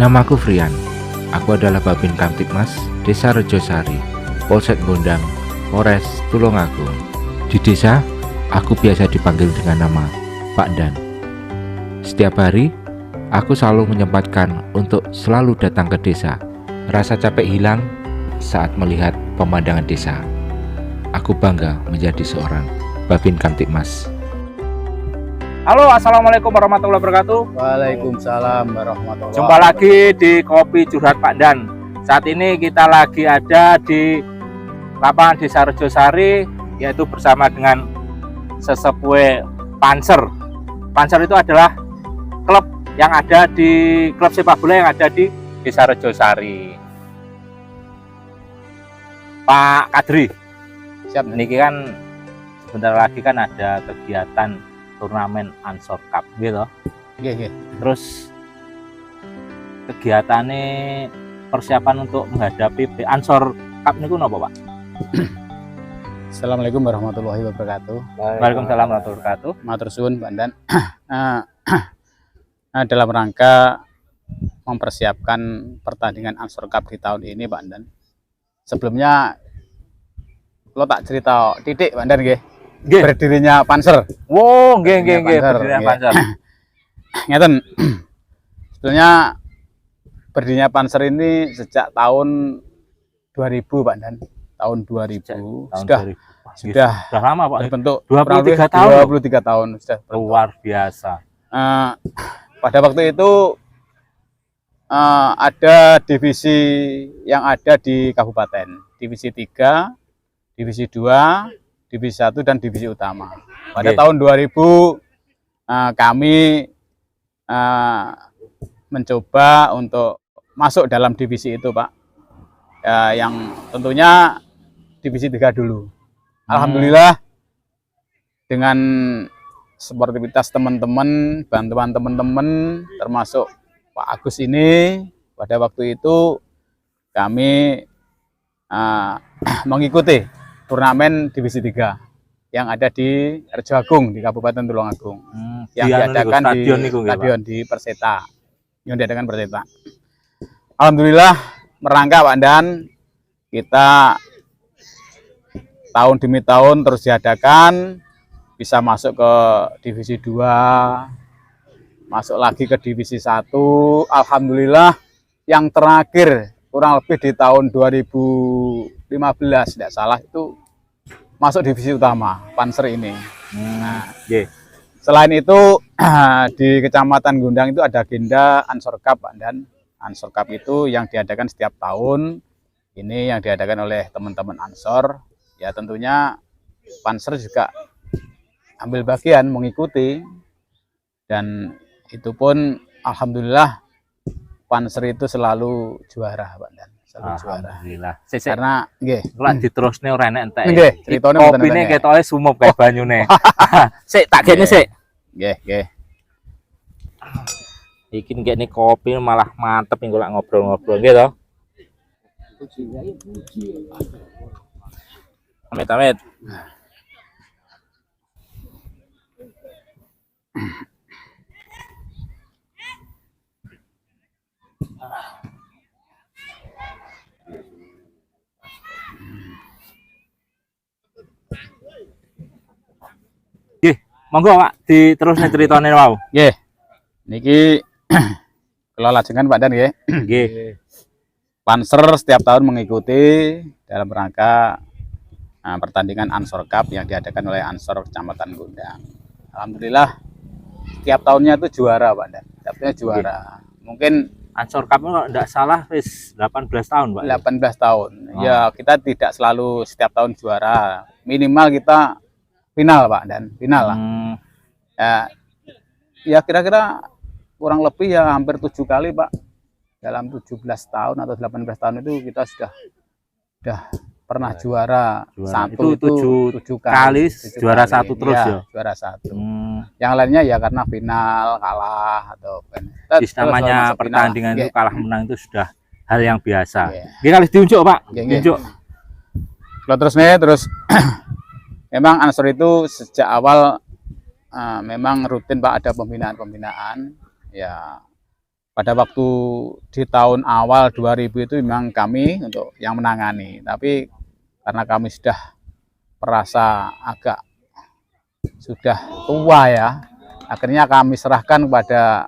Namaku Frian. Aku adalah Babin Kamtibmas Desa Rejosari, Polsek Gondang, Polres Tulungagung. Di desa, aku biasa dipanggil dengan nama Pak Dan. Setiap hari, aku selalu menyempatkan untuk selalu datang ke desa. Rasa capek hilang saat melihat pemandangan desa. Aku bangga menjadi seorang Babin Kamtibmas. Halo, assalamualaikum warahmatullahi wabarakatuh. Waalaikumsalam warahmatullahi wabarakatuh. Jumpa lagi di Kopi Curhat Pak Dan. Saat ini kita lagi ada di lapangan Desa Rejosari, yaitu bersama dengan sesepuh Panser. Panser itu adalah klub yang ada di klub sepak bola yang ada di Desa Rejosari. Pak Kadri, Siap. ini kan sebentar lagi kan ada kegiatan turnamen Ansor Cup gitu. Nggih. Terus kegiatannya persiapan untuk menghadapi Ansor Cup niku napa, Pak? Assalamualaikum warahmatullahi wabarakatuh. Waalaikumsalam warahmatullahi wabarakatuh. Matur suwun Pak Dan. Dalam rangka mempersiapkan pertandingan Ansor Cup di tahun ini Pak Dan. Sebelumnya lo tak cerita titik Pak Dan nggih. Berdirinya Panser. Wow, nggih Panser, berdirinya nggih. Panser. Ngeten. Sebetulnya berdirinya Panser ini sejak tahun 2000 Pak Dan. Tahun 2000 Tahun 2000. Wah, sudah lama, Pak. terbentuk 23 tahun. 23 tahun sudah terbentuk. Luar biasa. Pada waktu itu ada divisi yang ada di kabupaten, divisi 3, divisi 2, divisi 1 dan divisi utama. Pada tahun 2000 kami mencoba untuk masuk dalam divisi itu, Pak. Yang tentunya divisi 3 dulu. Alhamdulillah dengan sportivitas teman-teman, bantuan teman-teman termasuk Pak Agus ini, pada waktu itu kami mengikuti turnamen divisi 3 yang ada di Rejo Agung di Kabupaten Tulungagung, yang diadakan di stadion di Perseta, yang diadakan Perseta. Alhamdulillah merangkak Pak Dan, kita tahun demi tahun terus diadakan, bisa masuk ke divisi 2, masuk lagi ke divisi 1. Alhamdulillah yang terakhir kurang lebih di tahun 2015 tidak salah itu masuk divisi utama Panser ini. Nah, selain itu di Kecamatan Gondang itu ada agenda Ansor Cup dan Ansor Cup itu yang diadakan setiap tahun. Ini yang diadakan oleh teman-teman Ansor. Ya tentunya Panser juga ambil bagian mengikuti, dan itu pun alhamdulillah Panser itu selalu juara Pak Dan. Alhamdulillah. Karena nggih, lak diterusne ora enek entek. Nggih, critane mboten kopine entek. ketoke sumup kayak banyune. Sik tak kene sik. Nggih. Iki ngene kopi malah mantep engko lak ngobrol-ngobrol nggih to. Amit-amit. Nggih, monggo Pak diterusne ceritane wau. Nggih. Niki kula lajengan Pak Dan nggih. Nggih. Panser setiap tahun mengikuti dalam rangka pertandingan Ansor Cup yang diadakan oleh Ansor Kecamatan Gondang. Alhamdulillah setiap tahunnya itu juara Pak Dan. Setiap tahunnya juara. Mungkin Ansor Cup kalau tidak salah wis 18 tahun, Pak. 18 tahun. Ya, kita tidak selalu setiap tahun juara. Minimal kita final, Pak Dan. Final lah. Ya kira-kira kurang lebih ya hampir 7 kali, Pak. Dalam 17 tahun atau 18 tahun itu kita sudah pernah juara. Satu itu 7 kali juara satu terus ya. Juara 1. Yang lainnya ya karena final kalah atau namanya pertandingan itu kalah menang itu sudah hal yang biasa. Nggih kali diunjuk, Pak. Diunjuk. Terus memang Ansor itu sejak awal memang rutin Pak ada pembinaan ya pada waktu di tahun awal 2000 itu memang kami untuk yang menangani, tapi karena kami sudah merasa agak sudah tua ya, akhirnya kami serahkan kepada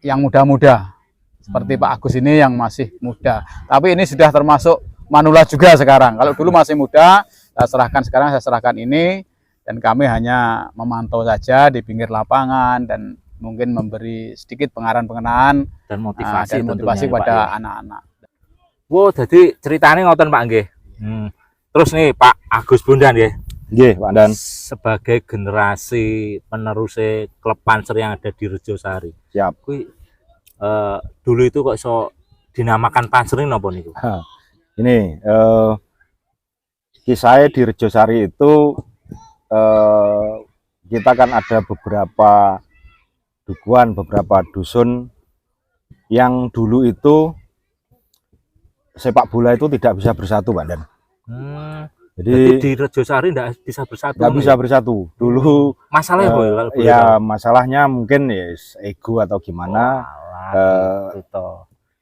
yang muda-muda seperti Pak Agus ini yang masih muda. Tapi ini sudah termasuk manula juga sekarang. Kalau dulu masih muda, saya serahkan, sekarang saya serahkan ini, dan kami hanya memantau saja di pinggir lapangan dan mungkin memberi sedikit pengarahan-pengenaan dan motivasi, kepada anak-anak. Wow, jadi ceritanya ngoten Pak nggih. Terus nih Pak Agus Bondan ya. Nggih, Pak Dan. Sebagai generasi penerus klub Panser yang ada di Rejosari. Siap. Kui, dulu itu kok so dinamakan Panser ini napa niku? Ini kisahnya di Rejosari itu kita kan ada beberapa dukuhan, beberapa dusun yang dulu itu sepak bola itu tidak bisa bersatu, Pak Dan. Jadi di Rejosari tidak bisa bersatu. Nggak bisa bersatu. Dulu masalahnya ya masalahnya mungkin ya ego atau gimana.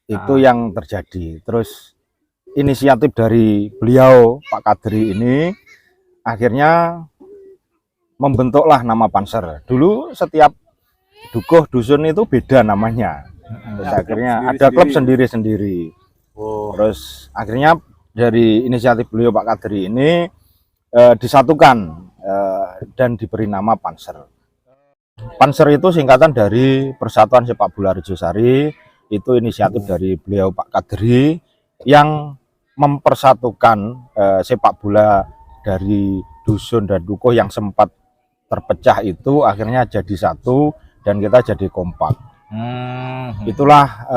Itu yang terjadi. Terus inisiatif dari beliau Pak Kadri ini akhirnya membentuklah nama Panser. Dulu setiap dukuh dusun itu beda namanya. Terus akhirnya ada klub sendiri-sendiri. Terus akhirnya dari inisiatif beliau Pak Kadri ini disatukan dan diberi nama Panser. Panser itu singkatan dari Persatuan Sepak Bola Rejosari. Itu inisiatif dari beliau Pak Kadri yang mempersatukan sepak bola dari dusun dan dukuh yang sempat terpecah itu akhirnya jadi satu dan kita jadi kompak. Itulah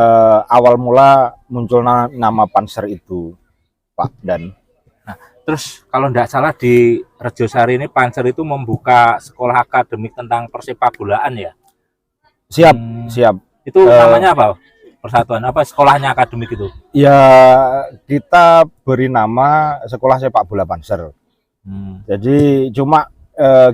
awal mula muncul nama Panser itu, Pak Dan. Nah, terus kalau tidak salah di Rejosari ini Panser itu membuka sekolah akademik tentang persepak bolaan ya? Siap, siap. Itu namanya apa? Persatuan apa sekolahnya akademik itu? Ya kita beri nama Sekolah Sepak Bola Panser. Jadi cuma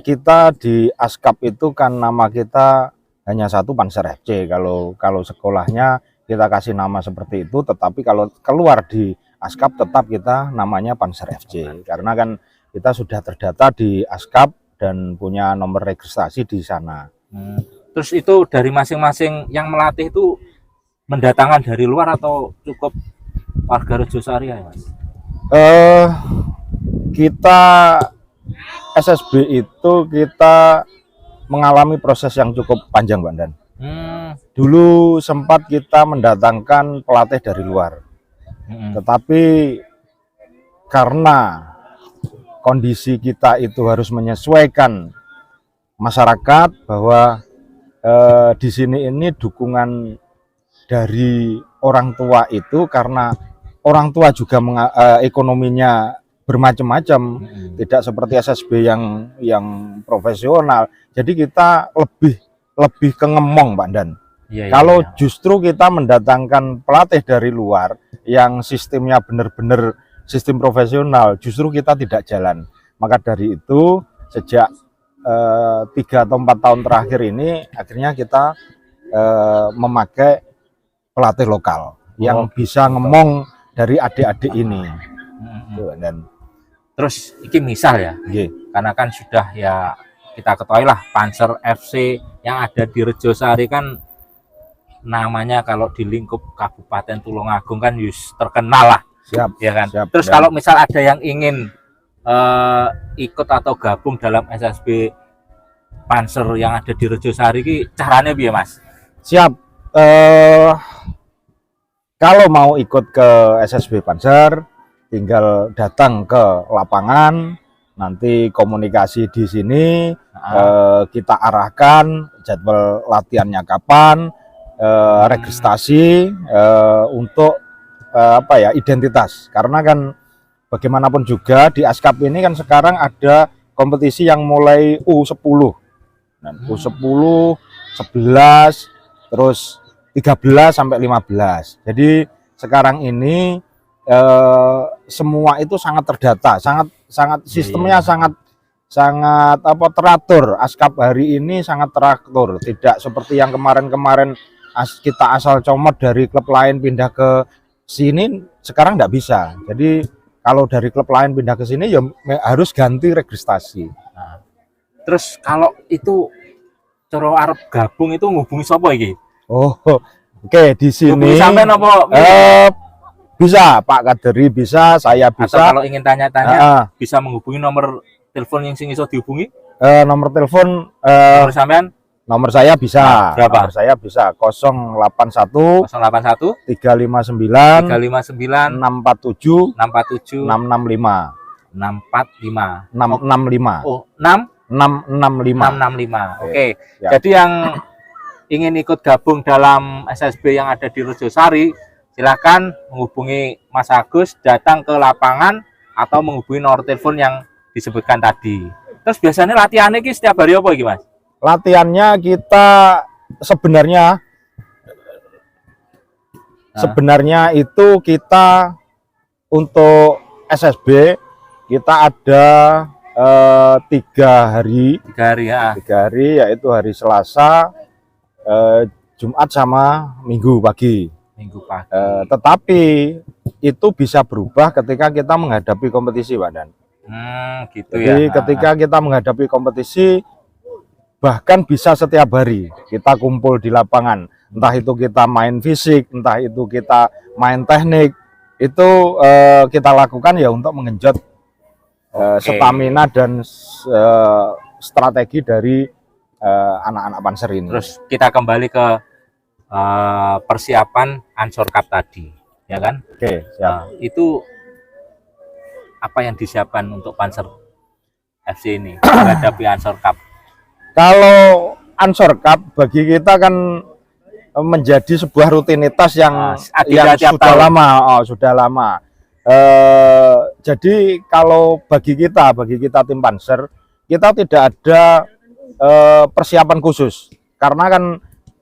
kita di Askap itu kan nama kita hanya satu Panser FC. Kalau sekolahnya kita kasih nama seperti itu, tetapi kalau keluar di Askap tetap kita namanya Panser FC. Karena kan kita sudah terdata di Askap dan punya nomor registrasi di sana. Terus itu dari masing-masing yang melatih itu mendatangkan dari luar atau cukup warga Rejosari ya, Mas? Kita SSB itu kita mengalami proses yang cukup panjang, Pak Dan. Dulu sempat kita mendatangkan pelatih dari luar, tetapi karena kondisi kita itu harus menyesuaikan masyarakat bahwa di sini ini dukungan dari orang tua itu karena orang tua juga ekonominya bermacam-macam, tidak seperti SSB yang profesional. Jadi kita lebih ke ngemong, Pak Dan. Kalau justru kita mendatangkan pelatih dari luar yang sistemnya benar-benar sistem profesional, justru kita tidak jalan. Maka dari itu sejak 3 atau 4 tahun terakhir ini akhirnya kita memakai pelatih lokal yang bisa ngemong dari adik-adik ini. Dan terus ini misal ya, karena kan sudah ya kita ketahui lah Panser FC yang ada di Rejosari kan namanya kalau di lingkup Kabupaten Tulungagung kan terkenal lah. Siap, ya kan. Siap, terus kalau misal ada yang ingin ikut atau gabung dalam SSB Panser yang ada di Rejosari ini caranya biar Mas? Siap. Kalau mau ikut ke SSB Panser, tinggal datang ke lapangan, nanti komunikasi di sini, kita arahkan jadwal latihannya kapan, registrasi untuk identitas. Karena kan bagaimanapun juga di Askap ini kan sekarang ada kompetisi yang mulai U10, dan U10, 11, terus 13 sampai 15. Jadi sekarang ini semua itu sangat terdata, sangat sistemnya sangat teratur. Askap hari ini sangat teratur, tidak seperti yang kemarin-kemarin kita asal comot dari klub lain pindah ke sini sekarang nggak bisa. Jadi kalau dari klub lain pindah ke sini ya harus ganti registrasi. Nah, terus kalau itu coro arep gabung itu ngubungi sapa iki? Oh, oke, di sini sampai apa? bisa Pak Kaderi, bisa, saya bisa. Atau kalau ingin tanya-tanya bisa menghubungi nomor telepon yang sing iso dihubungi? Nomor telepon Nomor sampean? nomor saya bisa. Berapa? Nomor saya bisa 081 081 359 359 647 647 665 645 665 oh 6 665. 665. Oke. Ya. Jadi yang ingin ikut gabung dalam SSB yang ada di Rejosari, silakan menghubungi Mas Agus, datang ke lapangan atau menghubungi nomor telepon yang disebutkan tadi. Terus biasanya latihannya ki setiap hari apa iki, Mas? Latihannya kita sebenarnya itu kita untuk SSB kita ada 3 hari. 3 hari ya. 3 hari yaitu hari Selasa, Jumat sama Minggu pagi. Minggu pagi. Tetapi itu bisa berubah ketika kita menghadapi kompetisi, Pak Dan. Gitu Jadi ya. ketika kita menghadapi kompetisi bahkan bisa setiap hari kita kumpul di lapangan, entah itu kita main fisik, entah itu kita main teknik, itu kita lakukan ya untuk mengenjot stamina dan strategi dari anak-anak Panser ini. Terus kita kembali ke persiapan Ansor Cup tadi, ya kan? Oke, siap. Itu apa yang disiapkan untuk Panser FC ini menghadapi Ansor Cup? Kalau Ansor Cup bagi kita kan menjadi sebuah rutinitas yang sudah lama, sudah lama. Jadi kalau bagi kita tim Panser, kita tidak ada persiapan khusus karena kan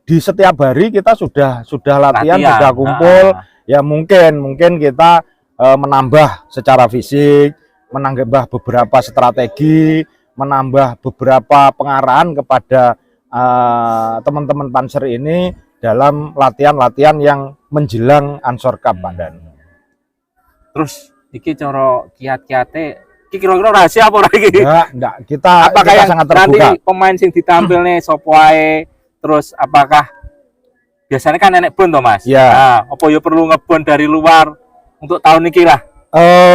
di setiap hari kita sudah latihan, sudah kumpul. Ya mungkin kita menambah secara fisik, menambah beberapa strategi, menambah beberapa pengarahan kepada teman-teman Panser ini dalam latihan-latihan yang menjelang Ansor Cup, Pak Dan. Terus iki cara kiat-kiate iki kira-kira rahasia apa ora iki? Enggak, kita sangat terbuka. Nanti pemain sing ditampil nih sapa wae, terus apakah biasanya kan nenek bon toh, Mas? Ya. Nah, apa ya perlu ngebon dari luar untuk tahun ini lah?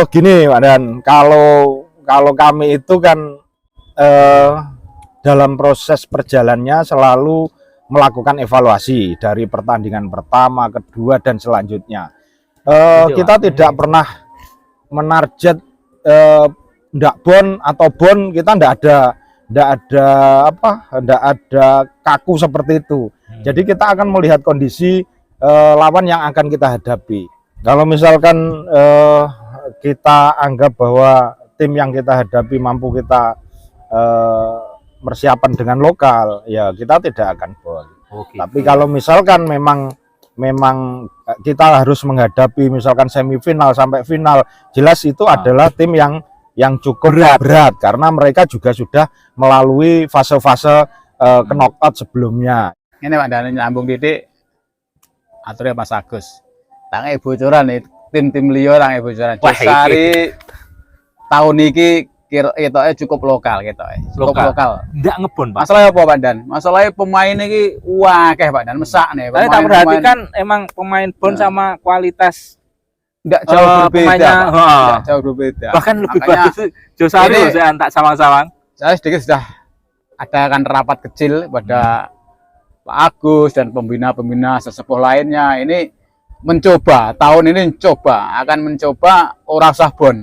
Gini, Pak Dan, kalau kami itu kan dalam proses perjalannya selalu melakukan evaluasi dari pertandingan pertama, kedua dan selanjutnya. Kita tidak pernah menarget ndak bon atau bon, kita ndak ada kaku seperti itu. Jadi kita akan melihat kondisi lawan yang akan kita hadapi. Kalau misalkan kita anggap bahwa tim yang kita hadapi mampu kita persiapan dengan lokal, ya kita tidak akan bon. Okay. Tapi kalau misalkan memang kita harus menghadapi misalkan semifinal sampai final, jelas itu adalah tim yang cukup berat karena mereka juga sudah melalui fase-fase knockout sebelumnya. Ini Pak Dan nyambung titik aturnya Mas Agus. Tange bocoran nih tim-tim liya tange bocoran. Josari tahun ini kira cukup lokal gitu. Cukup lokal. Ndak ngebon, Pak. Masalahnya apa, Pak Dan? Masalahnya pemain ini akeh, Pak Dan, mesak nih. Tapi tak perhatikan emang pemain bon sama kualitas enggak jauh berbeda. Enggak jauh berbeda. Bahkan lebih bagus Josari loh saya tak sawang-sawang. Saya sedikit sudah adakan rapat kecil pada Pak Agus dan pembina-pembina sesepuh lainnya. Ini mencoba tahun ini akan mencoba ora usah bon.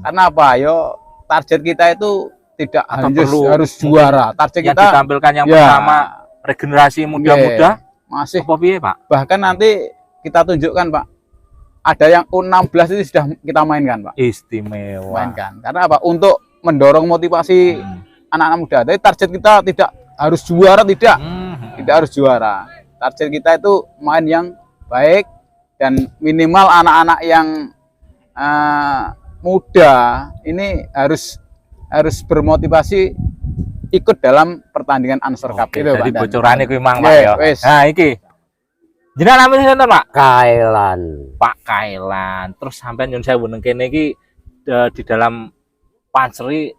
Karena apa? Yo target kita itu tidak harus juara. Target yang kita ditampilkan yang pertama regenerasi muda-muda. Masih apa piye, Pak? Bahkan nanti kita tunjukkan, Pak. Ada yang U16 itu sudah kita mainkan, Pak. Istimewa. Mainkan. Karena apa? Untuk mendorong motivasi anak-anak muda. Tapi target kita tidak harus juara, tidak. Tidak harus juara. Target kita itu main yang baik dan minimal anak-anak yang muda ini harus bermotivasi ikut dalam pertandingan Ansor Cup. Itu, Pak. Jadi bocorane kuwi mang, Pak ya. Nah, iki Jenengan namanya sinten, Pak? Kailan. Pak Kailan. Terus sampean nyun sewu neng kene iki di dalam Panseri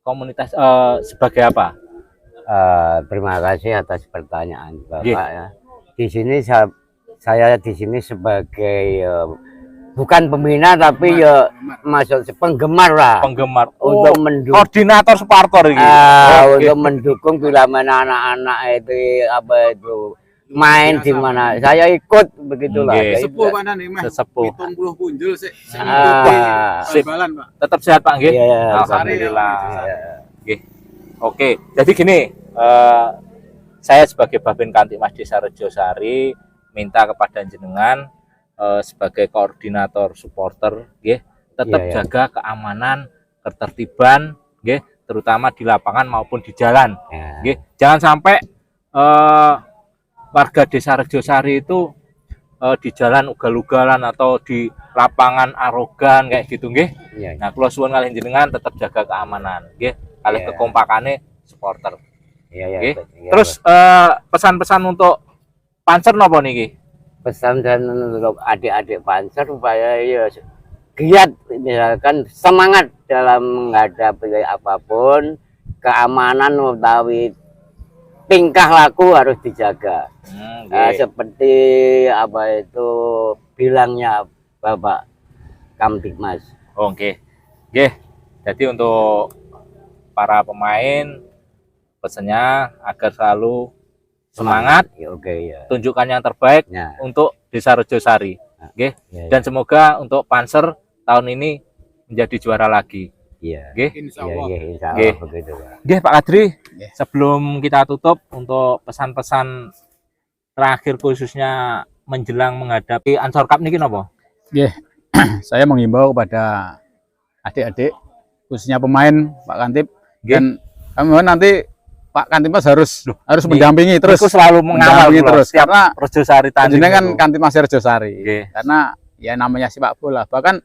komunitas sebagai apa? Terima kasih atas pertanyaan Bapak ya. Di sini saya di sini sebagai bukan pembina tapi ya masuk penggemar lah. Penggemar. Untuk mendukung Koordinator supporter ini. untuk mendukung bila mana anak-anak itu apa itu main di mana saya ikut begitulah. Sepuh mana nih Mas? Sesepuh. 70 punjul sih. Sip. Balan, Pak. Tetap sehat Pak nggih? Iya, Alhamdulillah. Nggih. Oke, jadi gini, saya sebagai Babin Kamtibmas Desa Rejosari minta kepada jenengan sebagai koordinator supporter nggih, tetap Iya, iya. jaga keamanan, ketertiban nggih, terutama di lapangan maupun di jalan. Ya. Nggih, jangan sampai warga Desa Rejosari itu di jalan ugal-ugalan atau di lapangan arogan kayak gitu nggih. Iya. Nah, kula suwun kalih jenengan tetap jaga keamanan nggih, kalih Iya. kekompakane supporter. Iya, iya. Nggih. Iya, Terus pesan-pesan untuk Panser napa niki? pesan dan untuk adik-adik Panser supaya ya giat, misalkan semangat dalam menghadapi apapun, keamanan utawi tingkah laku harus dijaga. Seperti apa itu bilangnya Bapak Kamtibmas. Oke. Nggih. Jadi untuk para pemain pesannya agar selalu semangat, Oke ya. tunjukkan yang terbaik Ya, untuk Desa Rejosari. Nggih. ya, Dan semoga untuk Panser tahun ini menjadi juara lagi. iya. Nggih. Insyaallah. Iya, insya Allah Nggih. begitu, Pak. Nggih Pak Kadri, Nggih. sebelum kita tutup untuk pesan-pesan terakhir khususnya menjelang menghadapi Ansor Cup niki napa? Saya menghimbau kepada adik-adik khususnya pemain Pak Kantip dan kami mohon nanti Pak Kantibmas harus mendampingi terus. Aku selalu mengawal mendampingi terus terus karena Rejosari tanding. jenengan kan Kantibmas Rejosari. Nggih. Karena ya namanya sepak bola. Bahkan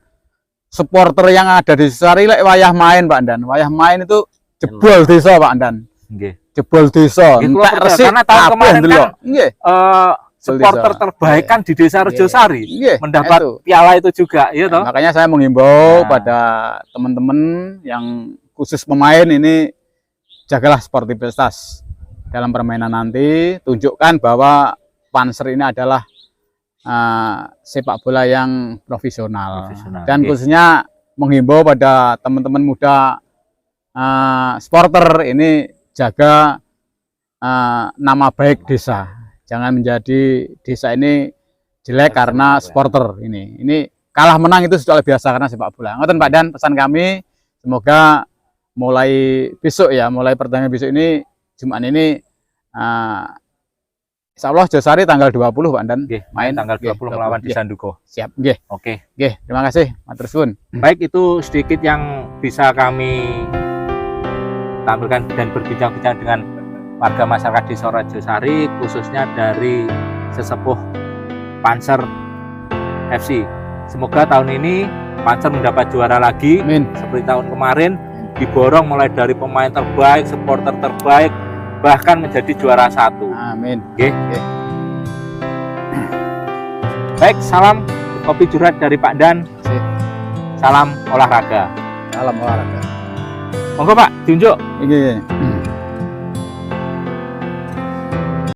supporter yang ada di Rejosari lek wayah main Pak Andan. Wayah main itu jebol desa Pak Andan. Nggih. Jebol desa. Nggih, kula Entek percaya, resik karena tahun kabeh kemarin ndelok. kan, Nggih. Supporter desa. terbaik kan di Desa Rejosari Nggih. mendapat Itu. piala itu juga, ya toh? Makanya saya menghimbau Nah. pada teman-teman yang khusus pemain ini jagalah sportivitas dalam permainan nanti, tunjukkan bahwa Panser ini adalah sepak bola yang profesional. Profesional, Dan oke. khususnya menghimbau pada teman-teman muda supporter ini jaga nama baik desa. Jangan menjadi desa ini jelek karena supporter ini. Ini kalah menang itu sudah biasa karena sepak bola. Ngoten Pak Dan, pesan kami semoga mulai besok ya, mulai pertandingan besok ini Jumat ini insya Allah Rejosari tanggal 20 Pak Dan Nggih, main tanggal Nggih, 20 melawan di Nggih. Sanduko. Siap, nggih. Oke. Nggih, terima kasih. Matur suwun. Baik, itu sedikit yang bisa kami tampilkan dan berbincang-bincang dengan warga masyarakat Desa Rejosari, khususnya dari sesepuh Panser FC. Semoga tahun ini Panser mendapat juara lagi Amin. seperti tahun kemarin, diborong mulai dari pemain terbaik, supporter terbaik, bahkan menjadi juara 1. Amin. Baik, salam kopi curhat dari Pak Dan. Sip. Salam olahraga. Salam olahraga. Monggo Pak, diunjuk. Nggih.